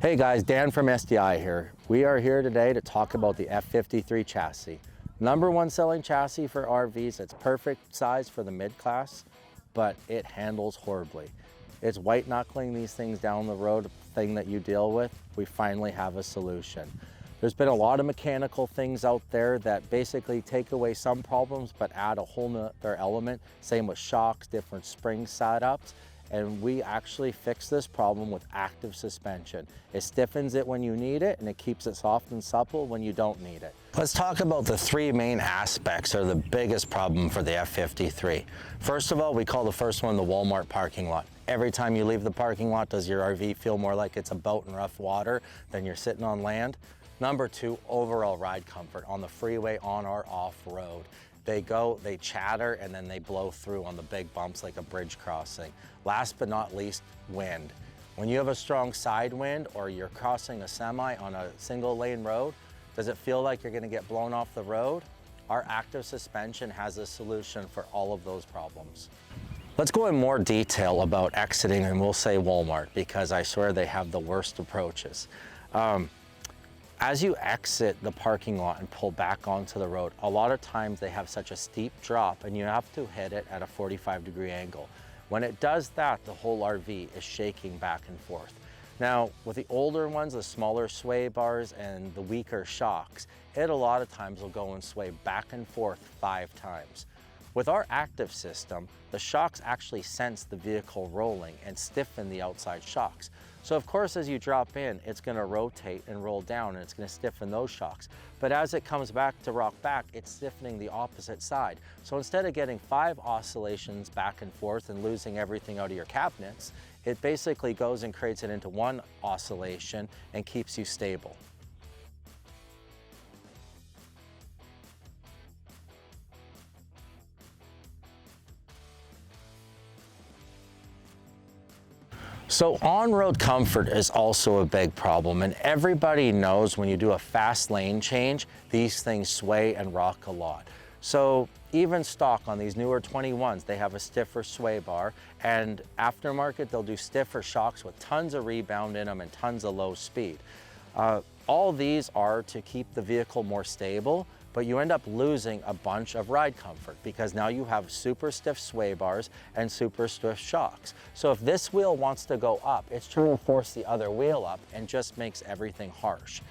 Hey guys, Dan from SDI here. We are here today to talk about the F53 chassis. #1 selling chassis for RVs. It's perfect size for the mid-class, but it handles horribly. It's white knuckling these things down the road, thing that you deal with. We finally have a solution. There's been a lot of mechanical things out there that basically take away some problems, but add a whole nother element. Same with shocks, different spring setups. And we actually fix this problem with active suspension. It stiffens it when you need it, and it keeps it soft and supple when you don't need it. Let's talk about the three main aspects or the biggest problem for the F53. First of all, we call the first one the Walmart parking lot. Every time you leave the parking lot, does your RV feel more like it's a boat in rough water than you're sitting on land? #2, overall ride comfort on the freeway, on or off road. They go, they chatter, and then they blow through on the big bumps like a bridge crossing. Last but not least, wind. When you have a strong side wind or you're crossing a semi on a single lane road, does it feel like you're gonna get blown off the road? Our active suspension has a solution for all of those problems. Let's go in more detail about exiting, and we'll say Walmart, because I swear they have the worst approaches. As you exit the parking lot and pull back onto the road, a lot of times they have such a steep drop and you have to hit it at a 45-degree angle. When it does that, the whole RV is shaking back and forth. Now, with the older ones, the smaller sway bars and the weaker shocks, it a lot of times will go and sway back and forth 5 times. With our active system, the shocks actually sense the vehicle rolling and stiffen the outside shocks. So of course, as you drop in, it's gonna rotate and roll down and it's gonna stiffen those shocks. But as it comes back to rock back, it's stiffening the opposite side. So instead of getting 5 oscillations back and forth and losing everything out of your cabinets, it basically goes and creates it into 1 oscillation and keeps you stable. So on-road comfort is also a big problem, and everybody knows when you do a fast lane change, these things sway and rock a lot. So even stock on these newer 21s, they have a stiffer sway bar, and aftermarket, they'll do stiffer shocks with tons of rebound in them and tons of low speed. All these are to keep the vehicle more stable, but you end up losing a bunch of ride comfort because now you have super stiff sway bars and super stiff shocks. So if this wheel wants to go up, it's trying to force the other wheel up and just makes everything harsh.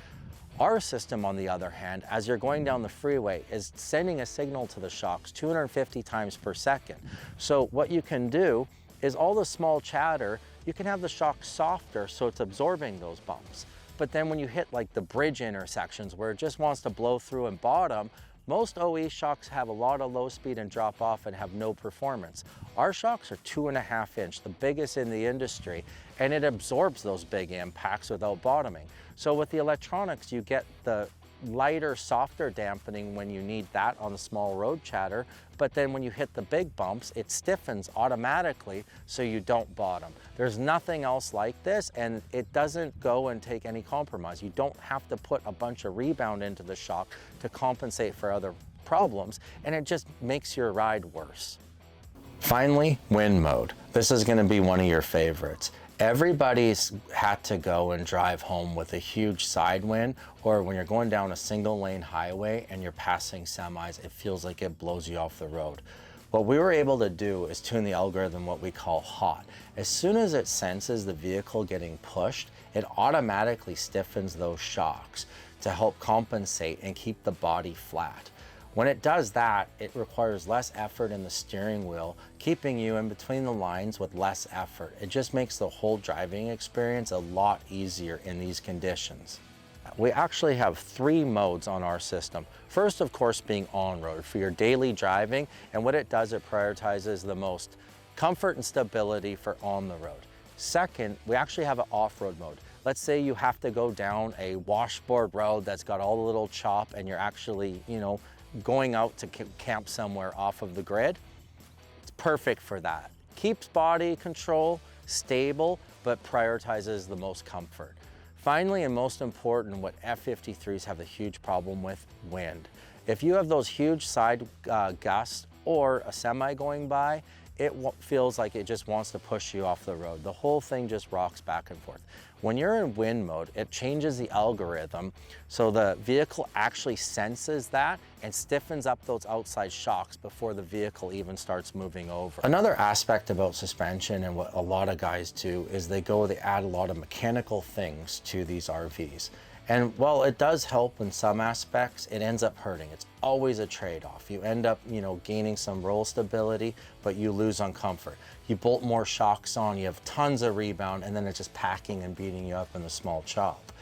Our system, on the other hand, as you're going down the freeway, is sending a signal to the shocks 250 times per second. So what you can do is all the small chatter, you can have the shock softer so it's absorbing those bumps. But then when you hit like the bridge intersections where it just wants to blow through and bottom, most OE shocks have a lot of low speed and drop off and have no performance. Our shocks are 2.5 inch, the biggest in the industry, and it absorbs those big impacts without bottoming. So with the electronics, you get the lighter, softer dampening when you need that on the small road chatter, but then when you hit the big bumps, it stiffens automatically so you don't bottom. There's nothing else like this, and it doesn't go and take any compromise. You don't have to put a bunch of rebound into the shock to compensate for other problems, and it just makes your ride worse. Finally, wind mode. This is going to be one of your favorites. Everybody's had to go and drive home with a huge side wind, or when you're going down a single lane highway and you're passing semis, it feels like it blows you off the road. What we were able to do is tune the algorithm what we call hot. As soon as it senses the vehicle getting pushed, it automatically stiffens those shocks to help compensate and keep the body flat. When it does that, it requires less effort in the steering wheel, keeping you in between the lines with less effort. It just makes the whole driving experience a lot easier in these conditions. We actually have 3 modes on our system. First, of course, being on-road for your daily driving, and what it does, it prioritizes the most comfort and stability for on the road. Second, we actually have an off-road mode. Let's say you have to go down a washboard road that's got all the little chop and you're actually, going out to camp somewhere off of the grid. It's perfect for that. Keeps body control stable, but prioritizes the most comfort. Finally, and most important, what F53s have a huge problem with, wind. If you have those huge side gusts or a semi going by, it feels like it just wants to push you off the road. The whole thing just rocks back and forth. When you're in wind mode, it changes the algorithm, so the vehicle actually senses that and stiffens up those outside shocks before the vehicle even starts moving over. Another aspect about suspension, and what a lot of guys do, is they add a lot of mechanical things to these RVs. And while it does help in some aspects, it ends up hurting. It's always a trade-off. You end up, gaining some roll stability, but you lose on comfort. You bolt more shocks on, you have tons of rebound, and then it's just packing and beating you up in a small chop.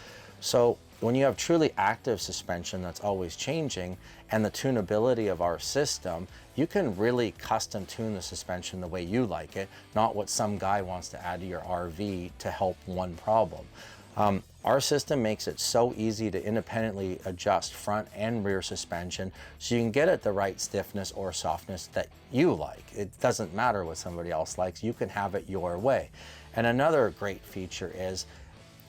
So when you have truly active suspension that's always changing, and the tunability of our system, you can really custom tune the suspension the way you like it, not what some guy wants to add to your RV to help one problem. Our system makes it so easy to independently adjust front and rear suspension, so you can get it the right stiffness or softness that you like. It doesn't matter what somebody else likes, you can have it your way. And another great feature is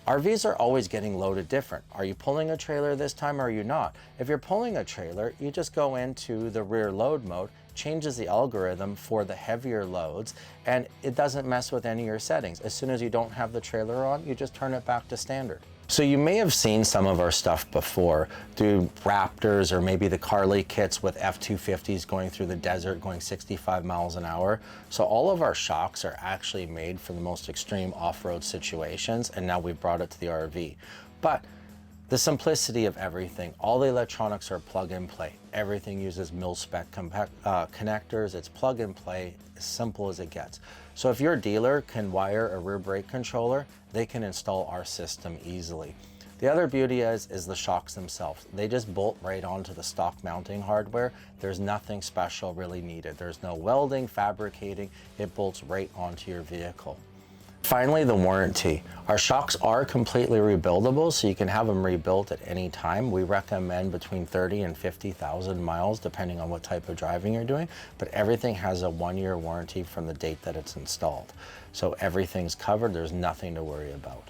RVs are always getting loaded different. Are you pulling a trailer this time or are you not? If you're pulling a trailer, you just go into the rear load mode, changes the algorithm for the heavier loads, and it doesn't mess with any of your settings. As soon as you don't have the trailer on, you just turn it back to standard. So you may have seen some of our stuff before, through Raptors or maybe the Carly kits with F53s going through the desert, going 65 miles an hour. So all of our shocks are actually made for the most extreme off-road situations, and now we've brought it to the RV. But the simplicity of everything, all the electronics are plug and play. Everything uses mil-spec connectors. It's plug and play, as simple as it gets. So if your dealer can wire a rear brake controller, they can install our system easily. The other beauty is the shocks themselves. They just bolt right onto the stock mounting hardware. There's nothing special really needed. There's no welding, fabricating. It bolts right onto your vehicle. Finally, the warranty. Our shocks are completely rebuildable, so you can have them rebuilt at any time. We recommend between 30 and 50,000 miles, depending on what type of driving you're doing, but everything has a 1-year warranty from the date that it's installed. So everything's covered, there's nothing to worry about.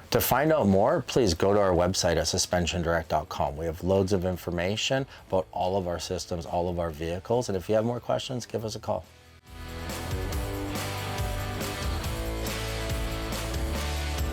To find out more, please go to our website at suspensiondirect.com. We have loads of information about all of our systems, all of our vehicles, and if you have more questions, give us a call.